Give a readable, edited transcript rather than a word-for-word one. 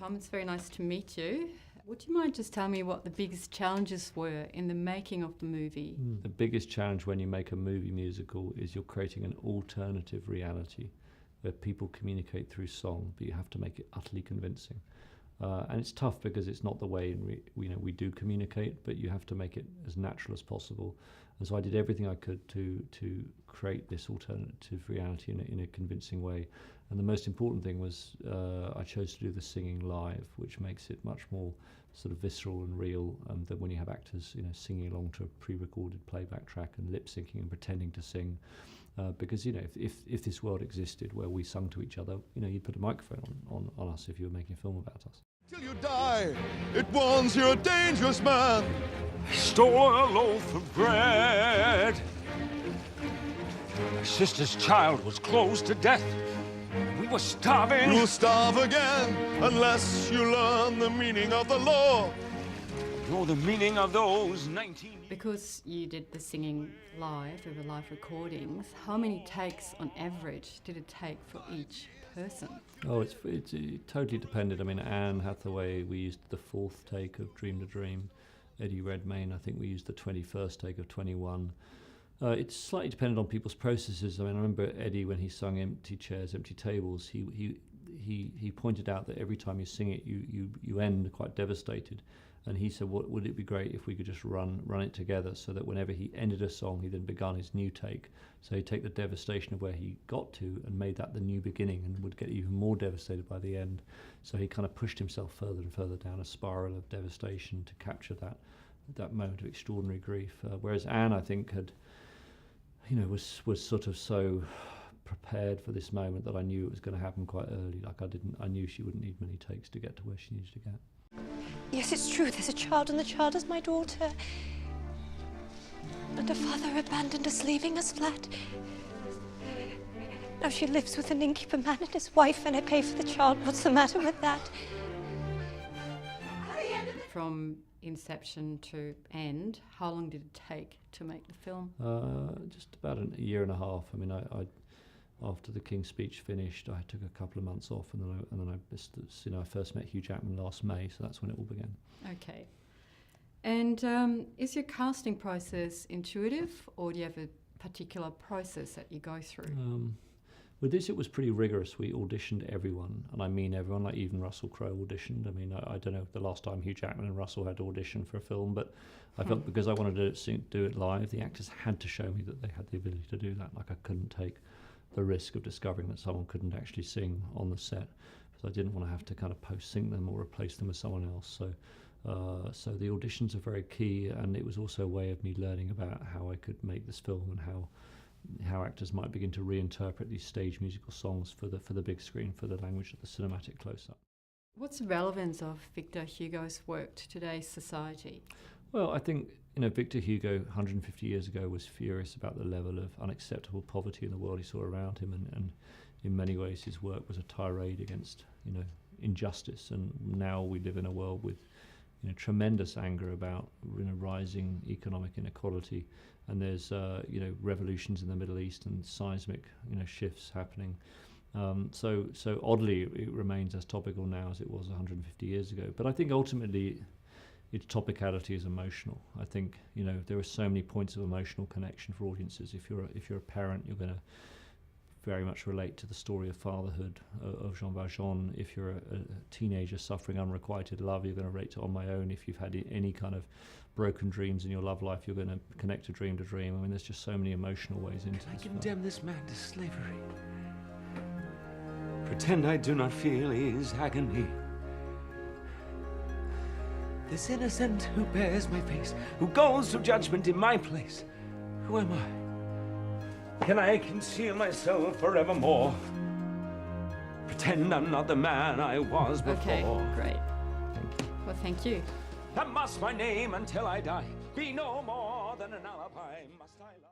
Tom. It's very nice to meet you. Would you mind just telling me what the biggest challenges were in the making of the movie? The biggest challenge when you make a movie musical is you're creating an alternative reality where people communicate through song, but you have to make it utterly convincing. And it's tough because it's not the way we do communicate, but you have to make it as natural as possible. And so I did everything I could to create this alternative reality in a convincing way. And the most important thing was I chose to do the singing live, which makes it much more sort of visceral and real than when you have actors singing along to a pre-recorded playback track and lip syncing and pretending to sing. Because if this world existed where we sung to each other, you'd put a microphone on us if you were making a film about us. Till you die, it warns you're a dangerous man. I stole a loaf of bread. My sister's child was close to death. We were starving. You'll starve again unless you learn the meaning of the law. Know the meaning of those 19 years. Because you did the singing live, there were live recordings, how many takes on average did it take for each person? Oh, it totally depended. I mean, Anne Hathaway, we used the 4th take of Dream to Dream. Eddie Redmayne, I think we used the 21st take of 21. It slightly depended on people's processes. I mean, I remember Eddie, when he sung Empty Chairs, Empty Tables, he pointed out that every time you sing it, you end quite devastated. And he said, would it be great if we could just run it together, so that whenever he ended a song, he then began his new take. So he'd take the devastation of where he got to and made that the new beginning, and would get even more devastated by the end. So he kind of pushed himself further and further down a spiral of devastation to capture that moment of extraordinary grief. Whereas Anne, I think, was sort of so prepared for this moment that I knew it was going to happen quite early. I knew she wouldn't need many takes to get to where she needed to get. Yes, it's true. There's a child, and the child is my daughter. And her father abandoned us, leaving us flat. Now she lives with an innkeeper man and his wife, and I pay for the child. What's the matter with that? From inception to end, how long did it take to make the film? Just about a year and a half. I mean, I after the King's Speech finished, I took a couple of months off, and then I first met Hugh Jackman last May, so that's when it all began. Okay. And is your casting process intuitive, or do you have a particular process that you go through? With this, it was pretty rigorous. We auditioned everyone, and I mean everyone, like even Russell Crowe auditioned. I mean, I don't know the last time Hugh Jackman and Russell had to audition for a film, but I felt because I wanted to do it live, the actors had to show me that they had the ability to do that. Like, I couldn't take the risk of discovering that someone couldn't actually sing on the set, because I didn't want to have to kind of post-sync them or replace them with someone else. So the auditions are very key, and it was also a way of me learning about how I could make this film and how actors might begin to reinterpret these stage musical songs for the big screen, for the language of the cinematic close-up. What's the relevance of Victor Hugo's work to today's society? Well, I think Victor Hugo 150 years ago was furious about the level of unacceptable poverty in the world he saw around him, and in many ways his work was a tirade against injustice. And now we live in a world with tremendous anger about rising economic inequality, and there's revolutions in the Middle East and seismic shifts happening. So oddly, it remains as topical now as it was 150 years ago. But I think ultimately its topicality is emotional. I think there are so many points of emotional connection for audiences. If you're a parent, you're going to very much relate to the story of fatherhood of Jean Valjean. If you're a teenager suffering unrequited love, you're going to relate to On My Own. If you've had any kind of broken dreams in your love life, you're going to connect to Dream to Dream. I mean, there's just so many emotional ways into I this condemn film. this man to slavery. Pretend I do not feel his agony. This innocent who bears my face, who goes to judgment in my place. Who am I? Can I conceal myself forevermore? Pretend I'm not the man I was before. Okay, great. Well, thank you. And must my name until I die be no more than an alibi? Must I lie?